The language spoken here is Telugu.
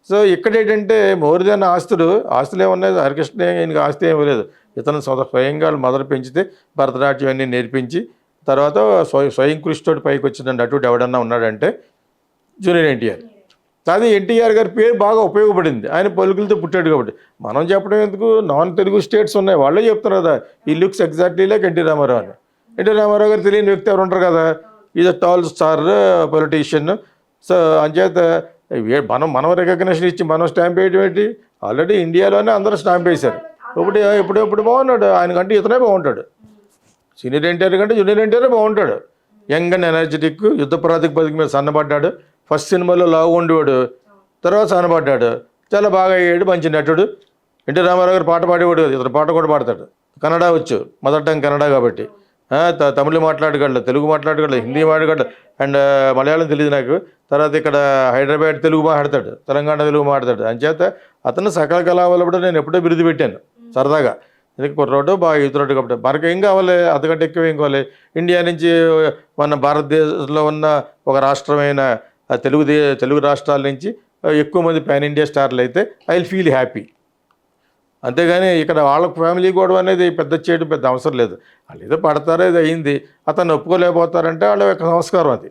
సో ఇక్కడేంటంటే మోర్ దెన్ ఆస్తులు ఏమన్నాయి, హరికృష్ణ ఈయనకి ఆస్తి ఏమీ లేదు. ఇతను స్వయంగా వాళ్ళ మదర్ పెంచితే భరతనాట్యం అన్నీ నేర్పించి తర్వాత స్వయం కృషితోటి పైకి వచ్చిన నటుడు ఎవడన్నా ఉన్నాడంటే జూనియర్ ఎన్టీఆర్. అది ఎన్టీఆర్ గారి పేరు బాగా ఉపయోగపడింది, ఆయన పలుకులతో పుట్టాడు కాబట్టి. మనం చెప్పడం ఎందుకు, నాన్ తెలుగు స్టేట్స్ ఉన్నాయి, వాళ్ళే చెప్తున్నారు కదా, ఈ looks exactly like NT Rama Rao అని. ఎన్టీ రామారావు గారు తెలియని వ్యక్తి ఎవరు ఉంటారు కదా, is a tall star politician. So అంచేత మనం రికగ్నిషన్ ఇచ్చి మనం స్టాంప్ వేయడం ఏంటి, ఆల్రెడీ ఇండియాలోనే అందరూ స్టాంప్ వేశారు. ఇప్పుడు బాగున్నాడు, ఆయనకంటే ఇతనే బాగుంటాడు. సీనియర్ ఎన్టీఆర్ కంటే జూనియర్ ఎన్టీఆర్ బాగుంటాడు. యంగ్ అండ్ ఎనర్జెటిక్, యుద్ధ ప్రాతిపదిక మీద సన్నబడ్డాడు. ఫస్ట్ సినిమాలో లావు ఉండేవాడు, తర్వాత సన్నబడ్డాడు, చాలా బాగా అయ్యాడు, మంచి నటుడు. ఎన్టీ రామారావు గారు పాట పాడేవాడు కదా, ఇతను పాట కూడా పాడతాడు. కన్నడ వచ్చు, మదర్ టంగ్ కన్నడ కాబట్టి. తమిళ మాట్లాడగలడు, తెలుగు మాట్లాడగలడు, హిందీ మాట్లాడగలడు, అండ్ మలయాళం తెలియదు నాకు. తర్వాత ఇక్కడ హైదరాబాద్ తెలుగు మాట్లాడతాడు, తెలంగాణ తెలుగు మాట్లాడతాడు. అంచేత అతను సకల కళావల్లభుడు నేను ఎప్పుడో బిరుదు పెట్టాను సరదాగా. ఎందుకు కుర్రోడు బాగా ఎదురాడు కాబట్టి. మనకి ఏం కావాలి, అంతకంటే ఎక్కువ ఏం కావాలి. ఇండియా నుంచి మన భారతదేశంలో ఉన్న ఒక రాష్ట్రమైన తెలుగు రాష్ట్రాల నుంచి ఎక్కువ మంది పాన్ ఇండియా స్టార్లు అయితే ఐ విల్ ఫీల్ హ్యాపీ. అంతేగాని ఇక్కడ వాళ్ళ ఫ్యామిలీ గొడవ అనేది చేయడం పెద్ద అవసరం లేదు. వాళ్ళు ఏదో పడతారో ఇది అయింది, అతను ఒప్పుకోలేకపోతారంటే వాళ్ళ యొక్క సంస్కారం అది.